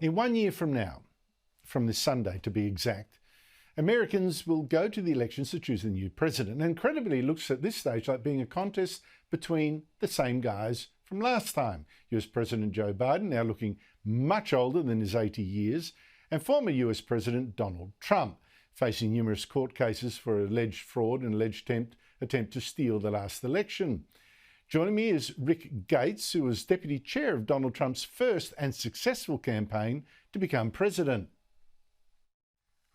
In 1 year from now, from this Sunday to be exact, Americans will go to the elections to choose a new president. And incredibly, it looks at this stage like being a contest between the same guys from last time. US President Joe Biden, now looking much older than his 80 years, and former US President Donald Trump, facing numerous court cases for alleged fraud and alleged attempt to steal the last election. Joining me is Rick Gates, who was deputy chair of Donald Trump's first and successful campaign to become president.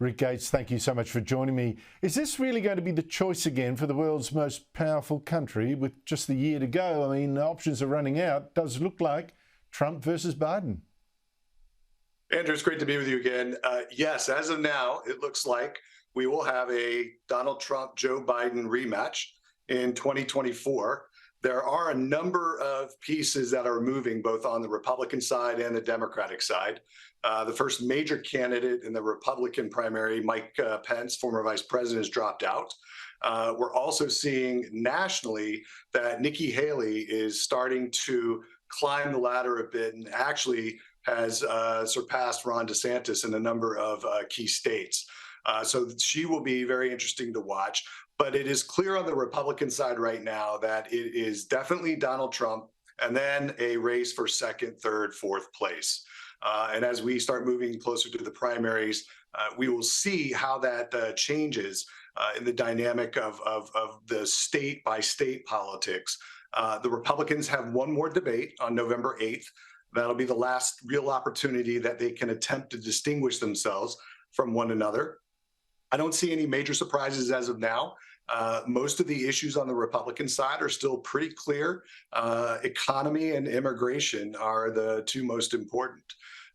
Rick Gates, thank you so much for joining me. Is this really going to be the choice again for the world's most powerful country with just a year to go? I mean, the options are running out. Does look like Trump versus Biden. Andrew, it's great to be with you again. Yes, as of now, it looks like we will have a Donald Trump-Joe Biden rematch in 2024. There are a number of pieces that are moving both on the Republican side and the Democratic side. The first major candidate in the Republican primary, Mike Pence, former vice president, has dropped out. We're also seeing nationally that Nikki Haley is starting to climb the ladder a bit and actually has surpassed Ron DeSantis in a number of key states. So she will be very interesting to watch. But it is clear on the Republican side right now that it is definitely Donald Trump and then a race for second, third, fourth place. And as we start moving closer to the primaries, we will see how that changes in the dynamic of the state by state politics. The Republicans have one more debate on November 8th. That'll be the last real opportunity that they can attempt to distinguish themselves from one another. I don't see any major surprises as of now. Most of the issues on the Republican side are still pretty clear. Economy and immigration are the two most important.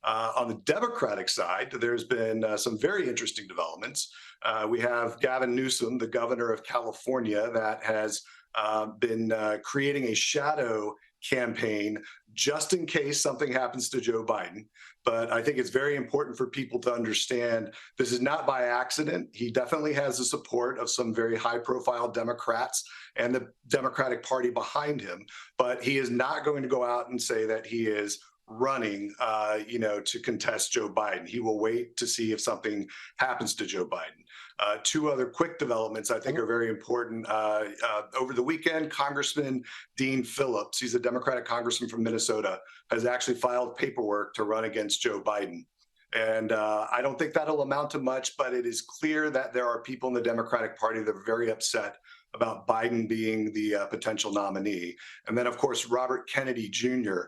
On the Democratic side, there's been some very interesting developments. We have Gavin Newsom, the governor of California, that has been creating a shadow campaign just in case something happens to Joe Biden. But I think it's very important for people to understand this is not by accident. He definitely has the support of some very high-profile Democrats and the Democratic Party behind him. But he is not going to go out and say that he is running, to contest Joe Biden. He will wait to see if something happens to Joe Biden. Two other quick developments I think are very important. Over the weekend, Congressman Dean Phillips, he's a Democratic congressman from Minnesota, has actually filed paperwork to run against Joe Biden. And I don't think that'll amount to much, but it is clear that there are people in the Democratic Party that are very upset about Biden being the potential nominee. And then, of course, Robert Kennedy Jr.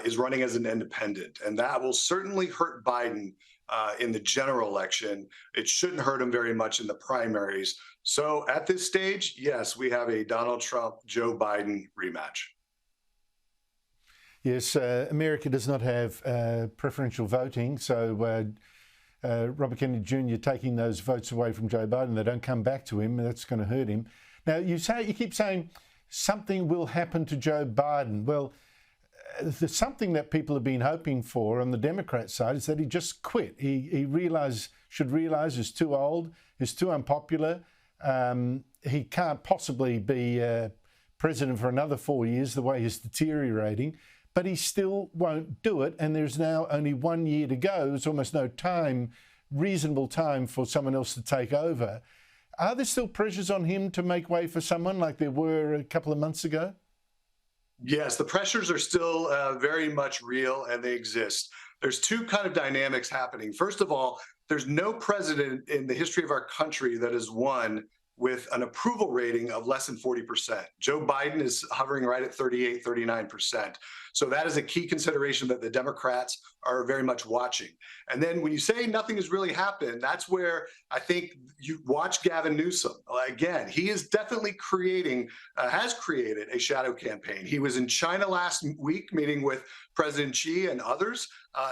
Is running as an independent, and that will certainly hurt Biden in the general election. It shouldn't hurt him very much in the primaries. So at this stage, yes, we have a Donald Trump-Joe Biden rematch. Yes, America does not have preferential voting, so Robert Kennedy Jr. taking those votes away from Joe Biden, they don't come back to him, that's going to hurt him. Now, you keep saying something will happen to Joe Biden. Well, the something that people have been hoping for on the Democrat side is that he just quit. He should realize he's too old, he's too unpopular. He can't possibly be president for another 4 years the way he's deteriorating, but he still won't do it. And there's now only 1 year to go. There's almost no time, reasonable time for someone else to take over. Are there still pressures on him to make way for someone like there were a couple of months ago? Yes, the pressures are still very much real, and they exist. There's two kind of dynamics happening. First of all, there's no president in the history of our country that has won with an approval rating of less than 40%. Joe Biden is hovering right at 38, 39%. So that is a key consideration that the Democrats are very much watching. And then when you say nothing has really happened, that's where I think you watch Gavin Newsom. Again, he is definitely has created a shadow campaign. He was in China last week meeting with President Xi and others.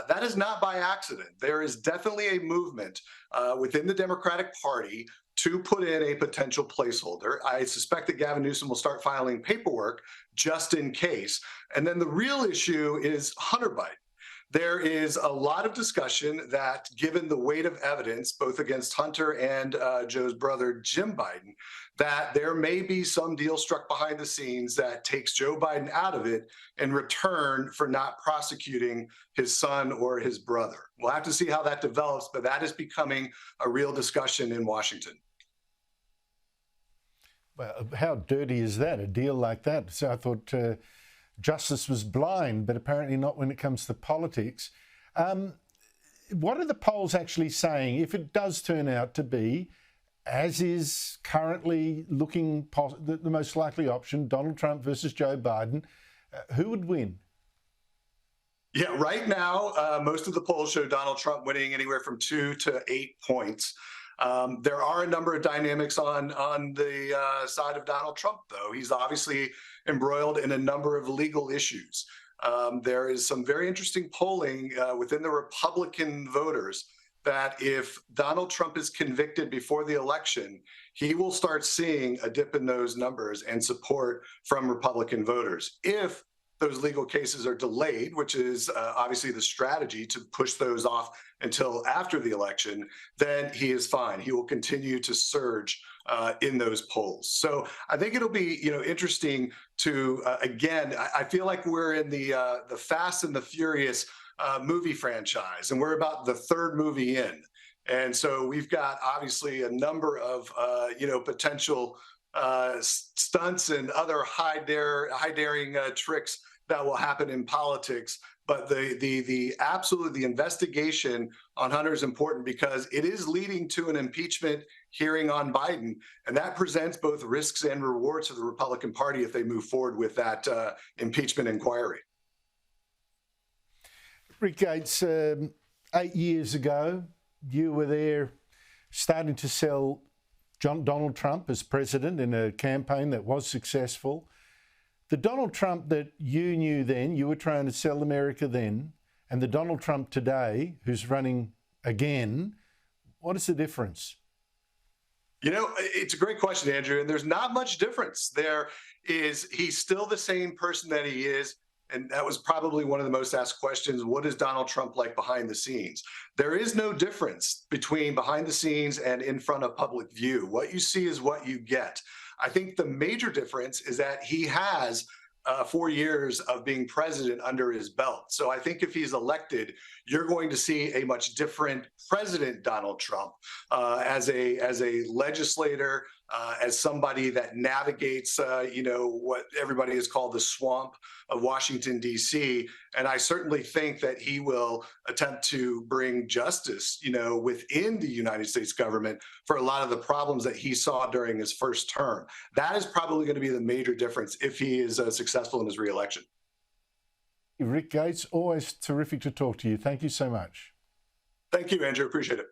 That is not by accident. There is definitely a movement within the Democratic Party to put in a potential placeholder. I suspect that Gavin Newsom will start filing paperwork just in case. And then the real issue is Hunter Biden. There is a lot of discussion that, given the weight of evidence, both against Hunter and Joe's brother, Jim Biden, that there may be some deal struck behind the scenes that takes Joe Biden out of it in return for not prosecuting his son or his brother. We'll have to see how that develops, but that is becoming a real discussion in Washington. Well, how dirty is that, a deal like that? So I thought justice was blind, but apparently not when it comes to politics. What are the polls actually saying? If it does turn out to be, as is currently looking the most likely option, Donald Trump versus Joe Biden, who would win? Yeah, right now, most of the polls show Donald Trump winning anywhere from 2 to 8 points. There are a number of dynamics on the side of Donald Trump, though. He's obviously embroiled in a number of legal issues. There is some very interesting polling within the Republican voters that if Donald Trump is convicted before the election, he will start seeing a dip in those numbers and support from Republican voters. If those legal cases are delayed, which is obviously the strategy to push those off until after the election, then he is fine. He will continue to surge in those polls. So I think it'll be interesting to again. I feel like we're in the Fast and the Furious movie franchise, and we're about the third movie in, and so we've got obviously a number of potential stunts and other high daring tricks that will happen in politics. But the investigation on Hunter is important because it is leading to an impeachment hearing on Biden, and that presents both risks and rewards to the Republican Party if they move forward with that impeachment inquiry. Rick Gates, 8 years ago, you were there starting to sell Donald Trump as president in a campaign that was successful. The Donald Trump that you knew then, you were trying to sell America then, and the Donald Trump today, who's running again, what is the difference? It's a great question, Andrew, and there's not much difference. He's still the same person that he is. And that was probably one of the most asked questions. What is Donald Trump like behind the scenes? There is no difference between behind the scenes and in front of public view. What you see is what you get. I think the major difference is that he has 4 years of being president under his belt. So I think if he's elected, you're going to see a much different President Donald Trump as a legislator, as somebody that navigates, what everybody has called the swamp of Washington, D.C. And I certainly think that he will attempt to bring justice, within the United States government for a lot of the problems that he saw during his first term. That is probably going to be the major difference if he is successful in his reelection. Rick Gates, always terrific to talk to you. Thank you so much. Thank you, Andrew. Appreciate it.